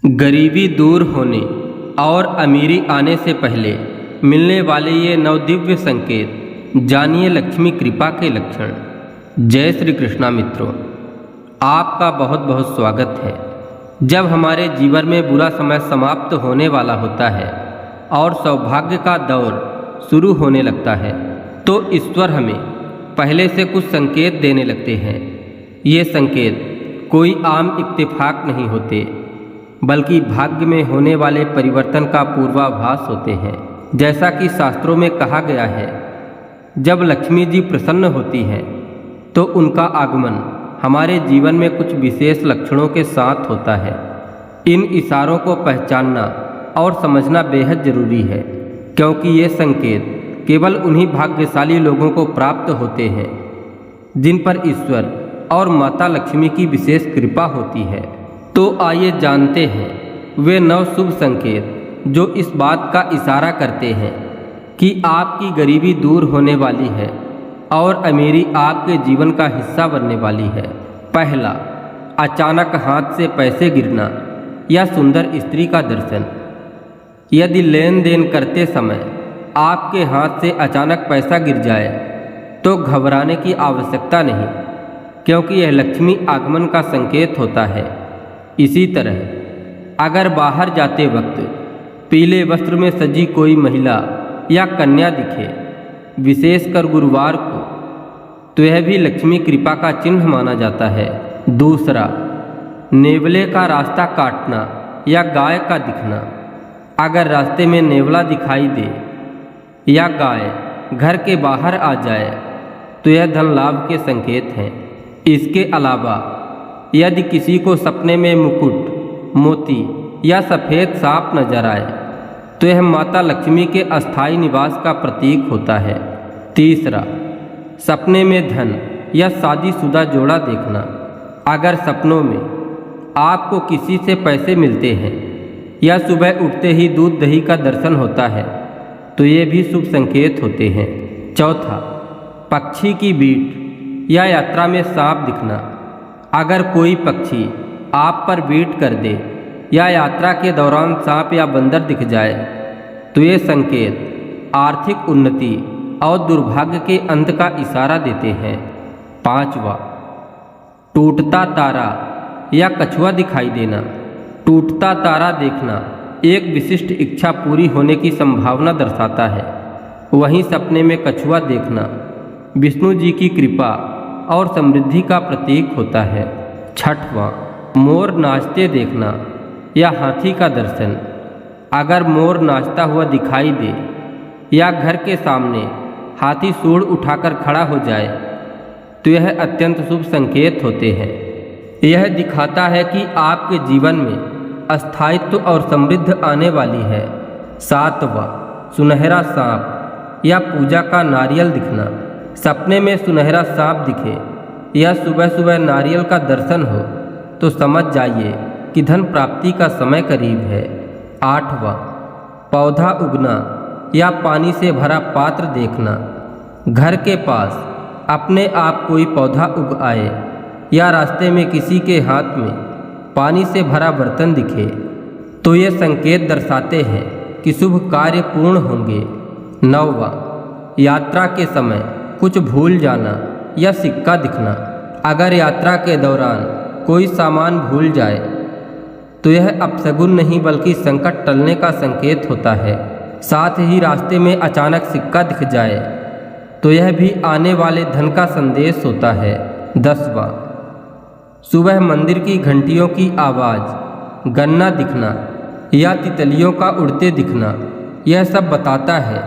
गरीबी दूर होने और अमीरी आने से पहले मिलने वाले ये नवदिव्य संकेत जानिए लक्ष्मी कृपा के लक्षण। जय श्री कृष्णा मित्रों, आपका बहुत बहुत स्वागत है। जब हमारे जीवन में बुरा समय समाप्त होने वाला होता है और सौभाग्य का दौर शुरू होने लगता है तो ईश्वर हमें पहले से कुछ संकेत देने लगते हैं। ये संकेत कोई आम इत्तेफाक नहीं होते बल्कि भाग्य में होने वाले परिवर्तन का पूर्वाभास होते हैं। जैसा कि शास्त्रों में कहा गया है, जब लक्ष्मी जी प्रसन्न होती हैं तो उनका आगमन हमारे जीवन में कुछ विशेष लक्षणों के साथ होता है। इन इशारों को पहचानना और समझना बेहद जरूरी है, क्योंकि ये संकेत केवल उन्हीं भाग्यशाली लोगों को प्राप्त होते हैं जिन पर ईश्वर और माता लक्ष्मी की विशेष कृपा होती है। तो आइए जानते हैं वे 9 शुभ संकेत जो इस बात का इशारा करते हैं कि आपकी गरीबी दूर होने वाली है और अमीरी आपके जीवन का हिस्सा बनने वाली है। पहला, अचानक हाथ से पैसे गिरना या सुंदर स्त्री का दर्शन। यदि लेन देन करते समय आपके हाथ से अचानक पैसा गिर जाए तो घबराने की आवश्यकता नहीं, क्योंकि यह लक्ष्मी आगमन का संकेत होता है। इसी तरह अगर बाहर जाते वक्त पीले वस्त्र में सजी कोई महिला या कन्या दिखे, विशेषकर गुरुवार को, तो यह भी लक्ष्मी कृपा का चिन्ह माना जाता है। दूसरा, नेवले का रास्ता काटना या गाय का दिखना। अगर रास्ते में नेवला दिखाई दे या गाय घर के बाहर आ जाए तो यह धन लाभ के संकेत हैं। इसके अलावा यदि किसी को सपने में मुकुट, मोती या सफ़ेद सांप नजर आए तो यह माता लक्ष्मी के अस्थायी निवास का प्रतीक होता है। तीसरा, सपने में धन या शादीशुदा जोड़ा देखना। अगर सपनों में आपको किसी से पैसे मिलते हैं या सुबह उठते ही दूध दही का दर्शन होता है तो ये भी शुभ संकेत होते हैं। चौथा, पक्षी की बीट या यात्रा में सांप दिखना। अगर कोई पक्षी आप पर बीट कर दे या यात्रा के दौरान सांप या बंदर दिख जाए तो ये संकेत आर्थिक उन्नति और दुर्भाग्य के अंत का इशारा देते हैं। पांचवा, टूटता तारा या कछुआ दिखाई देना। टूटता तारा देखना एक विशिष्ट इच्छा पूरी होने की संभावना दर्शाता है। वहीं सपने में कछुआ देखना विष्णु जी की कृपा और समृद्धि का प्रतीक होता है। छठवां, मोर नाचते देखना या हाथी का दर्शन। अगर मोर नाचता हुआ दिखाई दे या घर के सामने हाथी सूंड उठाकर खड़ा हो जाए तो यह अत्यंत शुभ संकेत होते हैं। यह दिखाता है कि आपके जीवन में स्थायित्व और समृद्धि आने वाली है। सातवां, सुनहरा सांप या पूजा का नारियल दिखना। सपने में सुनहरा सांप दिखे या सुबह सुबह नारियल का दर्शन हो तो समझ जाइए कि धन प्राप्ति का समय करीब है। आठवां, पौधा उगना या पानी से भरा पात्र देखना। घर के पास अपने आप कोई पौधा उग आए या रास्ते में किसी के हाथ में पानी से भरा बर्तन दिखे तो ये संकेत दर्शाते हैं कि शुभ कार्य पूर्ण होंगे। नौवां, यात्रा के समय कुछ भूल जाना या सिक्का दिखना। अगर यात्रा के दौरान कोई सामान भूल जाए तो यह अपशगुन नहीं बल्कि संकट टलने का संकेत होता है। साथ ही रास्ते में अचानक सिक्का दिख जाए तो यह भी आने वाले धन का संदेश होता है। 10वां, सुबह मंदिर की घंटियों की आवाज़, गन्ना दिखना या तितलियों का उड़ते दिखना। यह सब बताता है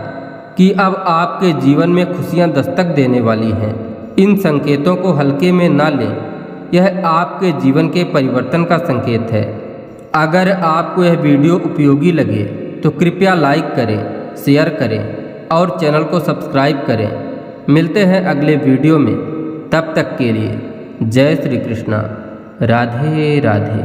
कि अब आपके जीवन में खुशियां दस्तक देने वाली हैं। इन संकेतों को हल्के में ना लें, यह आपके जीवन के परिवर्तन का संकेत है। अगर आपको यह वीडियो उपयोगी लगे तो कृपया लाइक करें, शेयर करें और चैनल को सब्सक्राइब करें। मिलते हैं अगले वीडियो में, तब तक के लिए जय श्री कृष्णा, राधे राधे।